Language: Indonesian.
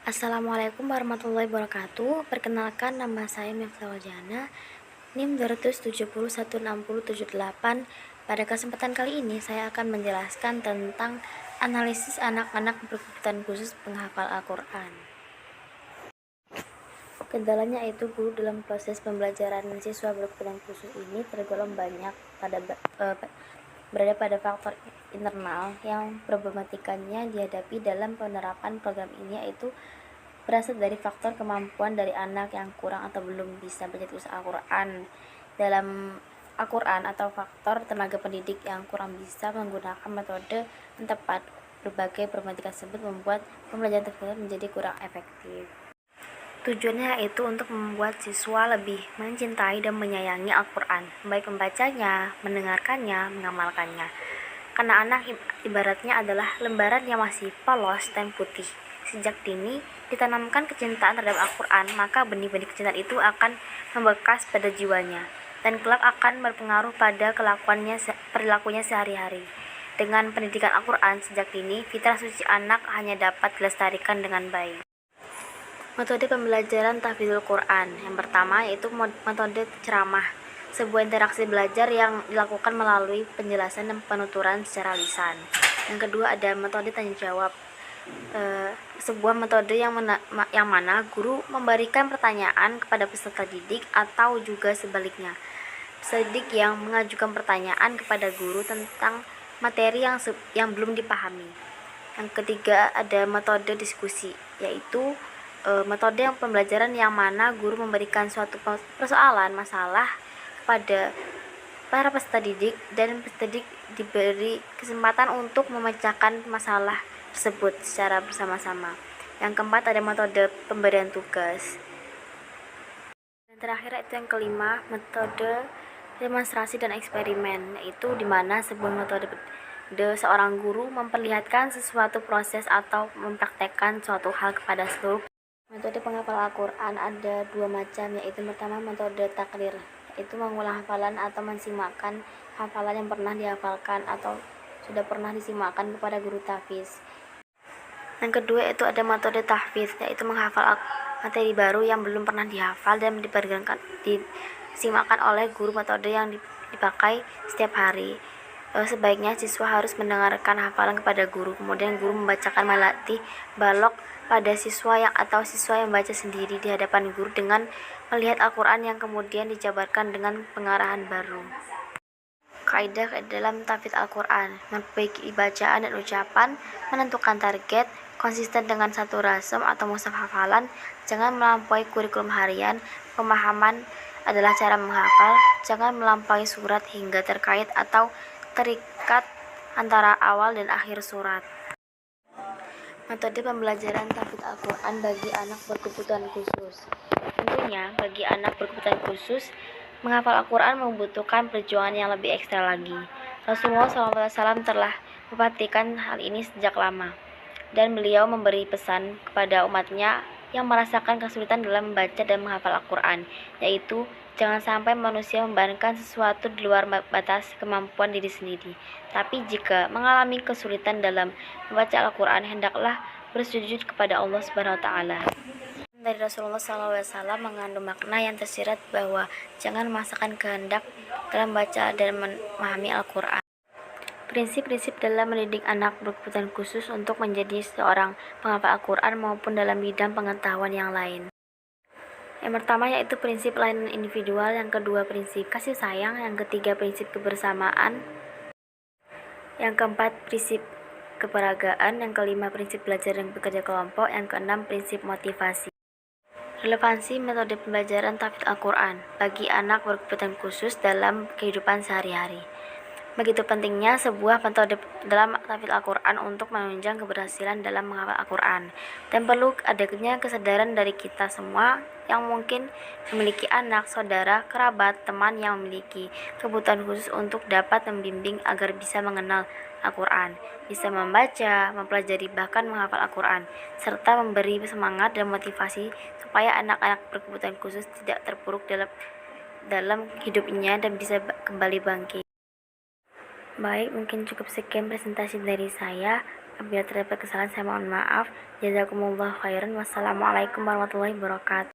Assalamualaikum warahmatullahi wabarakatuh. Perkenalkan, nama saya Mifta Wajana, NIM 2701678. Pada kesempatan kali ini saya akan menjelaskan tentang analisis anak-anak berkebutuhan khusus penghafal Al-Quran. Kendalanya yaitu guru dalam proses pembelajaran siswa berkebutuhan khusus ini tergolong banyak berada pada faktor internal yang problematikanya dihadapi dalam penerapan program ini, yaitu berasal dari faktor kemampuan dari anak yang kurang atau belum bisa baca tulis Al-Quran dalam Al-Quran, atau faktor tenaga pendidik yang kurang bisa menggunakan metode yang tepat. Berbagai problematika tersebut membuat pembelajaran tersebut menjadi kurang efektif. Tujuannya yaitu untuk membuat siswa lebih mencintai dan menyayangi Al-Quran, baik membacanya, mendengarkannya, mengamalkannya. Karena anak ibaratnya adalah lembaran yang masih polos dan putih. Sejak dini ditanamkan kecintaan terhadap Al-Quran, maka benih-benih kecintaan itu akan membekas pada jiwanya dan kelak akan berpengaruh pada perilakunya sehari-hari. Dengan pendidikan Al-Quran sejak dini, fitrah suci anak hanya dapat dilestarikan dengan baik. Metode pembelajaran tahfidzul Quran. Yang pertama yaitu metode ceramah, sebuah interaksi belajar yang dilakukan melalui penjelasan dan penuturan secara lisan. Yang kedua ada metode tanya jawab, sebuah metode yang mana guru memberikan pertanyaan kepada peserta didik atau juga sebaliknya, peserta didik yang mengajukan pertanyaan kepada guru tentang materi yang belum dipahami. Yang ketiga ada metode diskusi, yaitu metode pembelajaran yang mana guru memberikan suatu persoalan masalah kepada para peserta didik dan peserta didik diberi kesempatan untuk memecahkan masalah tersebut secara bersama-sama. Yang keempat ada metode pemberian tugas. Dan terakhir itu yang kelima, metode demonstrasi dan eksperimen, yaitu dimana sebuah metode seorang guru memperlihatkan sesuatu proses atau mempraktekkan suatu hal kepada seluruh. Metode penghafal Al-Quran ada dua macam, yaitu pertama metode takrir, yaitu mengulang hafalan atau mensimakkan hafalan yang pernah dihafalkan atau sudah pernah disimakkan kepada guru tahfiz. Yang kedua itu ada metode tahfiz, yaitu menghafal materi baru yang belum pernah dihafal dan disimakkan oleh guru. Metode yang dipakai setiap hari. Sebaiknya siswa harus mendengarkan hafalan kepada guru, kemudian guru membacakan melatih balok pada siswa yang membaca sendiri di hadapan guru dengan melihat Al-Quran yang kemudian dijabarkan dengan pengarahan baru. Kaidah dalam tahfidz Al-Quran: memperbaiki bacaan dan ucapan, menentukan target, konsisten dengan satu rasem atau mushaf hafalan, jangan melampaui kurikulum harian, pemahaman adalah cara menghafal, jangan melampaui surat hingga terkait atau terikat antara awal dan akhir surat. Metode pembelajaran tahfidz Al-Quran bagi anak berkebutuhan khusus. Tentunya bagi anak berkebutuhan khusus, menghafal Al-Quran membutuhkan perjuangan yang lebih ekstra lagi. Rasulullah SAW telah memperhatikan hal ini sejak lama, dan beliau memberi pesan kepada umatnya yang merasakan kesulitan dalam membaca dan menghafal Al-Quran, yaitu jangan sampai manusia membebankan sesuatu di luar batas kemampuan diri sendiri. Tapi jika mengalami kesulitan dalam membaca Al-Quran, hendaklah bersujud kepada Allah Subhanahu wa Ta'ala. Dari Rasulullah SAW mengandung makna yang tersirat bahwa jangan memaksakan kehendak dalam membaca dan memahami Al-Quran. Prinsip-prinsip dalam mendidik anak berkebutuhan khusus untuk menjadi seorang penghafal Al-Quran maupun dalam bidang pengetahuan yang lain. Yang pertama yaitu prinsip layanan individual, yang kedua prinsip kasih sayang, yang ketiga prinsip kebersamaan, yang keempat prinsip keperagaan, yang kelima prinsip belajar dan bekerja kelompok, yang keenam prinsip motivasi. Relevansi metode pembelajaran tahfidz Al-Quran bagi anak berkebutuhan khusus dalam kehidupan sehari-hari. Begitu pentingnya sebuah metode dalam tahfidz Al-Quran untuk menunjang keberhasilan dalam menghafal Al-Quran, dan perlu adanya kesadaran dari kita semua yang mungkin memiliki anak, saudara, kerabat, teman yang memiliki kebutuhan khusus untuk dapat membimbing agar bisa mengenal Al-Quran, bisa membaca, mempelajari, bahkan menghafal Al-Quran, serta memberi semangat dan motivasi supaya anak-anak berkebutuhan khusus tidak terpuruk dalam hidupnya dan bisa kembali bangkit. Baik, mungkin cukup sekian presentasi dari saya. Apabila terdapat kesalahan, saya mohon maaf. Jazakumullah khairan. Wassalamualaikum warahmatullahi wabarakatuh.